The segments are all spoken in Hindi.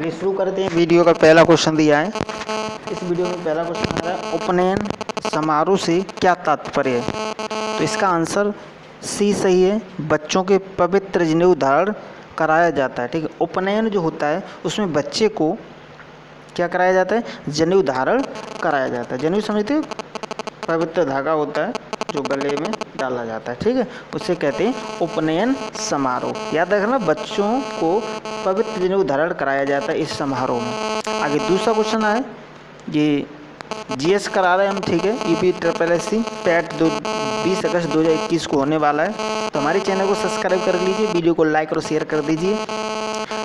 चलिए शुरू करते हैं। वीडियो का पहला क्वेश्चन दिया है। इस वीडियो में पहला क्वेश्चन आ रहा है, उपनयन समारोह से क्या तात्पर्य है। तो इसका आंसर सी सही है। बच्चों के पवित्र जनेऊ धारण कराया जाता है। ठीक है, उपनयन जो होता है उसमें बच्चे को क्या कराया जाता है, जनेऊ धारण कराया जाता है। जनेऊ समझते हो, पवित्र धागा होता है जो गले में डाला जाता है। ठीक है, उसे कहते हैं उपनयन समारोह। याद रखना, बच्चों को पवित्र जनेऊ धारण कराया जाता है इस समारोह में। आगे दूसरा क्वेश्चन है, ये जीएस करा रहे हैं हम। ठीक है, यूपी पैट 20 अगस्त 2021 को होने वाला है। तो हमारे चैनल को सब्सक्राइब कर लीजिए, वीडियो को लाइक और शेयर कर दीजिए।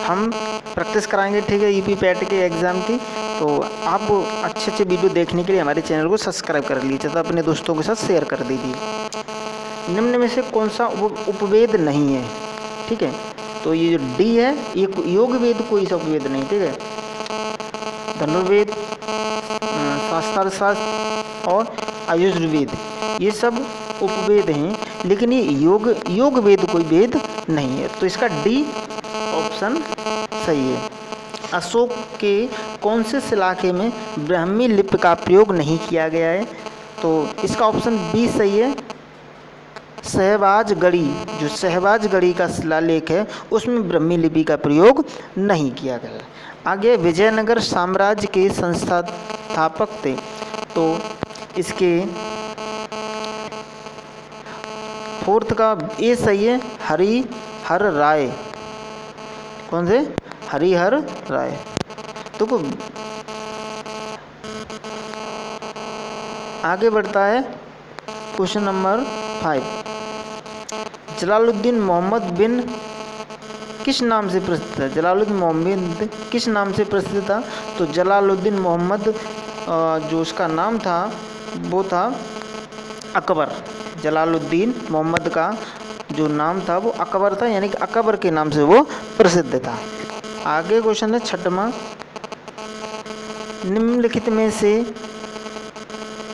हम प्रैक्टिस कराएंगे, ठीक है, यूपी पैट के एग्ज़ाम की। तो आप अच्छे वीडियो देखने के लिए हमारे चैनल को सब्सक्राइब कर लीजिए तथा अपने दोस्तों के साथ शेयर कर दीजिए। निम्न में से कौन सा उपवेद नहीं है। ठीक है, तो ये जो डी है, ये योग वेद कोई सा उपवेद नहीं। ठीक है, धनुर्वेद, शास्त्रार्थ और आयुर्वेद ये सब उपवेद हैं, लेकिन ये योग वेद कोई वेद नहीं है। तो इसका डी ऑप्शन सही है। अशोक के कौन से शिलाखे में ब्राह्मी लिपि का प्रयोग नहीं किया गया है। तो इसका ऑप्शन बी सही है। सहबाजगढ़ी, जो सहबाजगढ़ी का शिलालेख है उसमें ब्राह्मी लिपि का प्रयोग नहीं किया गया है। आगे विजयनगर साम्राज्य के संस्थापक थे। तो इसके फोर्थ का ए सही है, हरिहर राय। कौन से, हरिहर राय। तो आगे बढ़ता है क्वेश्चन नंबर 5। जलालुद्दीन मोहम्मद बिन किस नाम से प्रसिद्ध है। जलालुद्दीन मोहम्मद किस नाम से प्रसिद्ध था। तो जलालुद्दीन मोहम्मद जो उसका नाम था वो था अकबर। जलालुद्दीन मोहम्मद का जो नाम था वो अकबर था, यानी कि अकबर के नाम से वो प्रसिद्ध था। आगे क्वेश्चन है 6वां। निम्नलिखित में से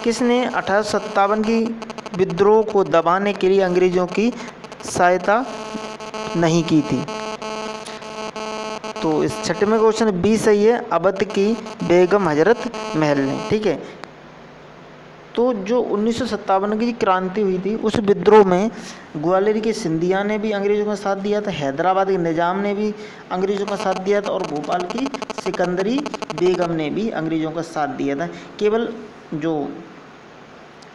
किसने 1857 की विद्रोह को दबाने के लिए अंग्रेजों की सहायता नहीं की थी। तो इस 6वें क्वेश्चन बी सही है, अवध की बेगम हजरत महल ने। ठीक है, तो जो 1957 की क्रांति हुई थी उस विद्रोह में ग्वालियर के सिंधिया ने भी अंग्रेजों का साथ दिया था, हैदराबाद के निजाम ने भी अंग्रेजों का साथ दिया था और भोपाल की सिकंदरी बेगम ने भी अंग्रेजों का साथ दिया था। केवल जो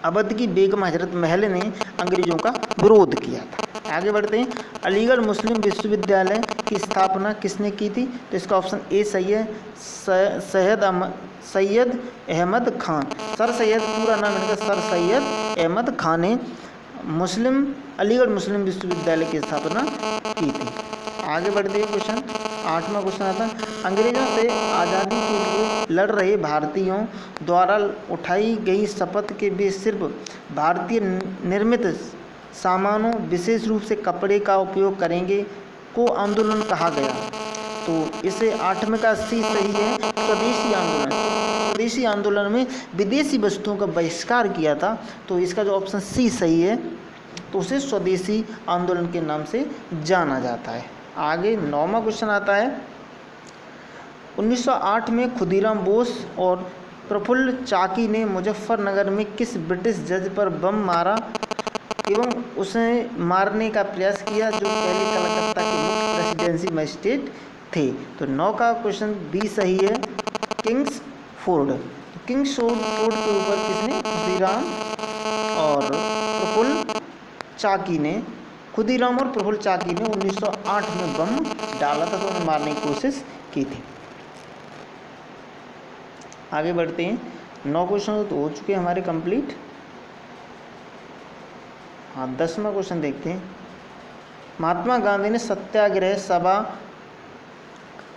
अवध की बेगम हजरत महल ने अंग्रेजों का विरोध किया था। आगे बढ़ते हैं। अलीगढ़ मुस्लिम विश्वविद्यालय की स्थापना किसने की थी। तो इसका ऑप्शन ए सही है, सैयद अहमद खान। सर सैयद पूरा नाम इनका सर सैयद अहमद खान ने अलीगढ़ मुस्लिम विश्वविद्यालय की स्थापना की थी। आगे बढ़ते हैं क्वेश्चन 8वां क्वेश्चन आता है, अंग्रेजों से आज़ादी के लिए लड़ रहे भारतीयों द्वारा उठाई गई शपथ के वे सिर्फ भारतीय निर्मित सामानों विशेष रूप से कपड़े का उपयोग करेंगे को आंदोलन कहा गया। तो इसे 8वें का सी सही है, स्वदेशी आंदोलन। स्वदेशी आंदोलन में विदेशी वस्तुओं का बहिष्कार किया था, तो इसका जो ऑप्शन सी सही है, तो उसे स्वदेशी आंदोलन के नाम से जाना जाता है। आगे 9वां क्वेश्चन आता है, 1908 में खुदीराम बोस और प्रफुल्ल चाकी ने मुजफ्फरनगर में किस ब्रिटिश जज पर बम मारा एवं उसे मारने का प्रयास किया जो पहले कलकत्ता के मुख्य प्रेसिडेंसी मजिस्ट्रेट थे। तो 9 का क्वेश्चन बी सही है, किंग्स फोर्ड। किंग्स फोर्ड के ऊपर किसने, खुदीराम और प्रफुल्ल चाकी ने, खुदीराम और प्रफुल्ल चाकी ने 1908 में बम डाला था, तो उन्हें मारने की कोशिश की थी। आगे बढ़ते हैं। 9 क्वेश्चन तो हो चुके हैं हमारे कंप्लीट। हाँ, 10वां क्वेश्चन देखते हैं। महात्मा गांधी ने सत्याग्रह सभा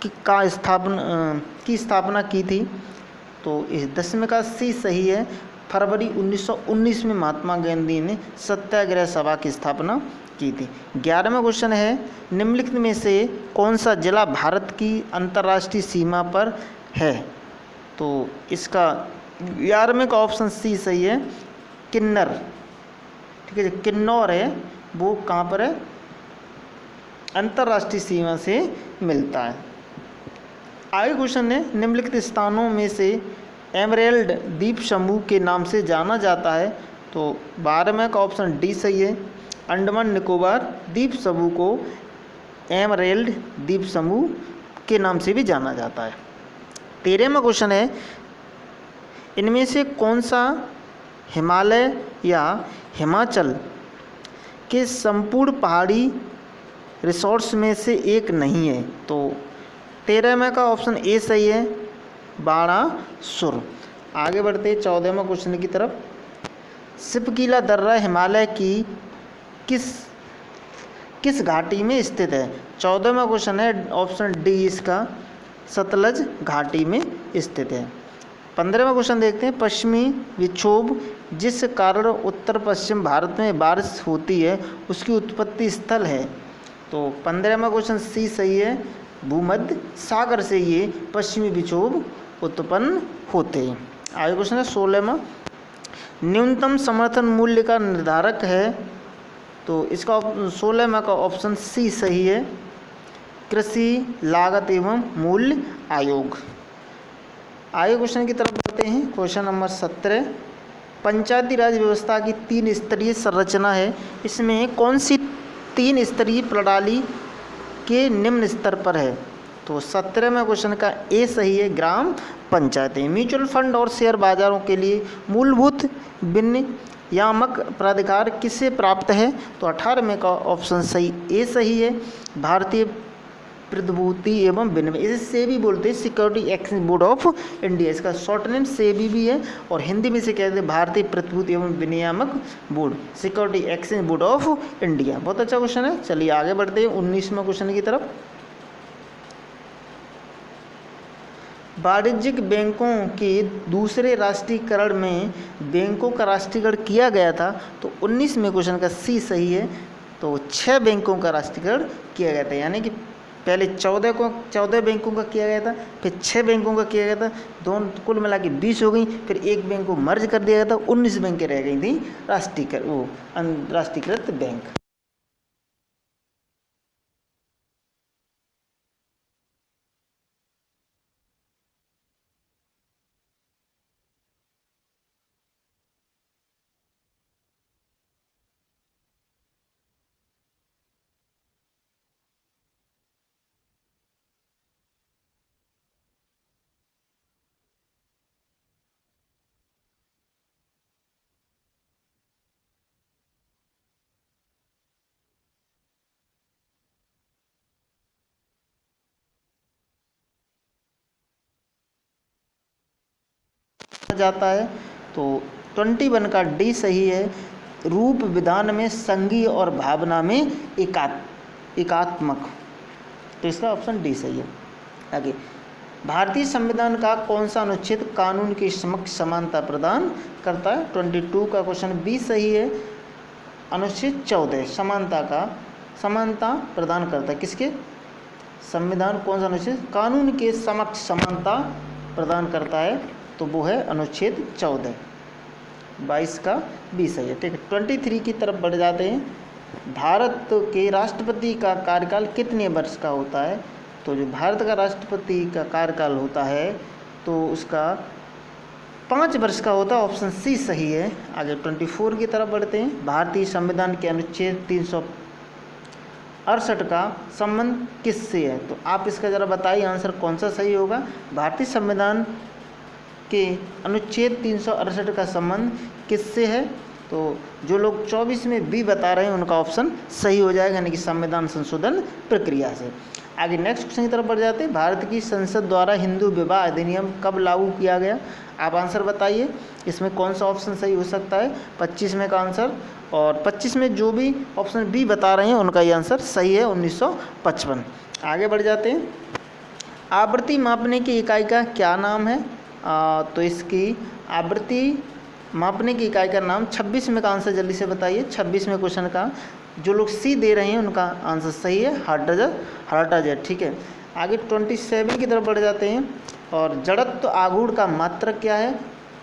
की स्थापना की थी। तो इस 10वें का सी सही है, फरवरी 1919 में महात्मा गांधी ने सत्याग्रह सभा की स्थापना की थी। 11वां क्वेश्चन है, निम्नलिखित में से कौन सा जिला भारत की अंतर्राष्ट्रीय सीमा पर है। तो इसका 11वें का ऑप्शन सी सही है, किन्नर। ठीक है, जो किन्नौर है वो कहाँ पर है, अंतर्राष्ट्रीय सीमा से मिलता है। आगे क्वेश्चन है, निम्नलिखित स्थानों में से एमरेल्ड द्वीप समूह के नाम से जाना जाता है। तो 12वें का ऑप्शन डी सही है। अंडमान निकोबार द्वीप समूह को एमरेल्ड द्वीप समूह के नाम से भी जाना जाता है। 13वां क्वेश्चन है, इनमें से कौन सा हिमालय या हिमाचल के संपूर्ण पहाड़ी रिसोर्ट्स में से एक नहीं है। तो 13वें का ऑप्शन ए सही है, बाणासुर। आगे बढ़ते 14वें क्वेश्चन की तरफ। सिपकीला दर्रा हिमालय की किस घाटी में स्थित है। 14वां क्वेश्चन है, ऑप्शन डी इसका सतलज घाटी में स्थित है। 15वां क्वेश्चन देखते हैं, पश्चिमी विक्षोभ जिस कारण उत्तर पश्चिम भारत में बारिश होती है उसकी उत्पत्ति स्थल है। तो 15वां क्वेश्चन सी सही है, भूमध्य सागर से ये पश्चिमी विक्षोभ उत्पन्न होते हैं। आगे क्वेश्चन है 16वां, न्यूनतम समर्थन मूल्य का निर्धारक है। तो इसका 16वां का ऑप्शन सी सही है, कृषि लागत एवं मूल्य आयोग। आगे क्वेश्चन की तरफ बढ़ते हैं। क्वेश्चन नंबर 17, पंचायती राज व्यवस्था की 3 स्तरीय संरचना है, इसमें कौन सी 3 स्तरीय प्रणाली के निम्न स्तर पर है। तो 17वें क्वेश्चन का ए सही है, ग्राम पंचायतें। म्यूचुअल फंड और शेयर बाजारों के लिए मूलभूत विनियामक प्राधिकार किसे प्राप्त है। तो 18वें का ऑप्शन सही ए सही है, भारतीय प्रतिभूति एवं विनिमय, इसे सेबी बोलते हैं, security exchange board of India. इसका शॉर्ट नेम सेबी भी है और हिंदी में से कहते हैं भारतीय प्रतिभूति एवं विनियामक board, security exchange board of India. बहुत अच्छा क्वेश्चन है। चलिए आगे बढ़ते हैं 19वें क्वेश्चन की तरफ। वाणिज्यिक बैंकों के दूसरे राष्ट्रीयकरण में बैंकों का राष्ट्रीयकरण किया गया था। तो 19वें क्वेश्चन का सी सही है। तो 6 बैंकों का राष्ट्रीयकरण किया गया था, यानी कि पहले 14 बैंकों का किया गया था, फिर 6 बैंकों का किया गया था, दोनों कुल मिला के 20 हो गई। फिर एक बैंक को मर्ज कर दिया गया था, 19 बैंकें रह गई थी राष्ट्रीयकृत बैंक। जाता है। तो 21 का डी सही है, रूप विधान में संघीय और भावना में एकात्मक। तो इसका ऑप्शन डी सही है। आगे, भारतीय संविधान का कौन सा अनुच्छेद कानून के समक्ष समानता प्रदान करता है। 22 का क्वेश्चन बी सही है, अनुच्छेद 14 समानता प्रदान करता है। किसके संविधान कौन सा अनुच्छेद कानून के समक्ष समानता प्रदान करता है। तो वो है अनुच्छेद 14। 22 का बी सही है। ठीक है, 23 की तरफ बढ़ जाते हैं। भारत के राष्ट्रपति का कार्यकाल कितने वर्ष का होता है। तो जो भारत का राष्ट्रपति का कार्यकाल होता है तो उसका 5 वर्ष का होता है, ऑप्शन सी सही है। आगे 24 की तरफ बढ़ते हैं। भारतीय संविधान के अनुच्छेद 368 का संबंध किससे है। तो आप इसका ज़रा बताइए आंसर कौन सा सही होगा। भारतीय संविधान के अनुच्छेद 368 का संबंध किससे है। तो जो लोग 24 में बी बता रहे हैं उनका ऑप्शन सही हो जाएगा, यानी कि संविधान संशोधन प्रक्रिया से। आगे नेक्स्ट क्वेश्चन की तरफ बढ़ जाते हैं। भारत की संसद द्वारा हिंदू विवाह अधिनियम कब लागू किया गया। आप आंसर बताइए, इसमें कौन सा ऑप्शन सही हो सकता है। 25 में का आंसर, और 25 में जो भी ऑप्शन बी बता रहे हैं उनका ये आंसर सही है, 1955। आगे बढ़ जाते हैं। आवृत्ति मापने की इकाई का क्या नाम है। तो इसकी आवृत्ति मापने की इकाई का नाम 26 में का आंसर जल्दी से बताइए। 26 में क्वेश्चन का जो लोग सी दे रहे हैं उनका आंसर सही है, हर्ट्ज। ठीक है, आगे 27 की तरफ बढ़ जाते हैं। और जड़त्व आघूर्ण का मात्रक क्या है।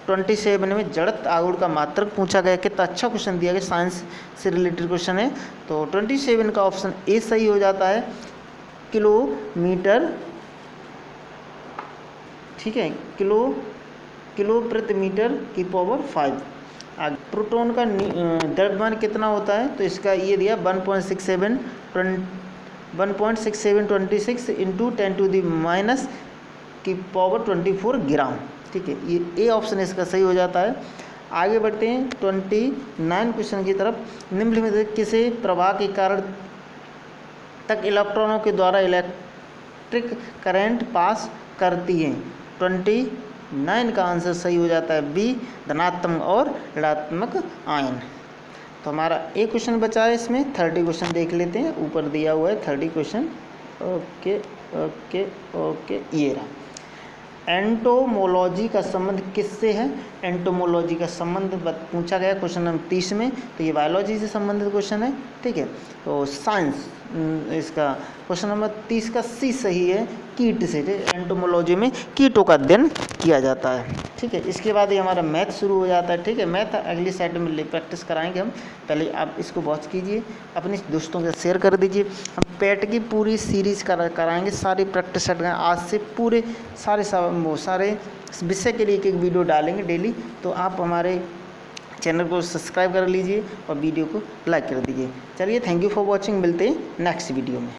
27 में जड़त्व आघूर्ण का मात्रक पूछा गया। कितना अच्छा क्वेश्चन दिया गया, साइंस से रिलेटेड क्वेश्चन है। तो 27 का ऑप्शन ए सही हो जाता है, किलोमीटर ठीक है, किलो प्रति मीटर की पावर 5। प्रोटॉन का द्रव्यमान कितना होता है, तो इसका ये दिया 1.6726 इंटू 10⁻⁻⁴ ग्राम। ठीक है, ये ए ऑप्शन इसका सही हो जाता है। आगे बढ़ते हैं 29 क्वेश्चन की तरफ। निम्नलिखित किसी प्रवाह के कारण तक इलेक्ट्रॉनों के द्वारा इलेक्ट्रिक करंट पास करती हैं। 29 का आंसर सही हो जाता है बी, धनात्मक और ऋणात्मक आयन। तो हमारा एक क्वेश्चन बचा है इसमें। 30 क्वेश्चन देख लेते हैं, ऊपर दिया हुआ है 30 क्वेश्चन। ओके ओके ओके, ये रहा। एंटोमोलॉजी का संबंध किससे है? एंटोमोलॉजी का संबंध पूछा गया क्वेश्चन नंबर 30 में, तो ये बायोलॉजी से संबंधित क्वेश्चन है। ठीक है, तो साइंस इसका क्वेश्चन नंबर 30 का सी सही है, कीट से। एंटोमोलॉजी में कीटों का अध्ययन किया जाता है। ठीक है, इसके बाद ये हमारा मैथ शुरू हो जाता है। ठीक है, मैथ अगली साइड में प्रैक्टिस कराएंगे हम। पहले आप इसको वॉच कीजिए, अपने दोस्तों के साथ शेयर कर दीजिए। हम पेट की पूरी सीरीज कराएंगे, सारी प्रैक्टिस सेट आज से पूरे सारे विषय के लिए एक वीडियो डालेंगे डेली। तो आप हमारे चैनल को सब्सक्राइब कर लीजिए और वीडियो को लाइक कर दीजिए। चलिए, थैंक यू फॉर वॉचिंग। मिलते हैं नेक्स्ट वीडियो में।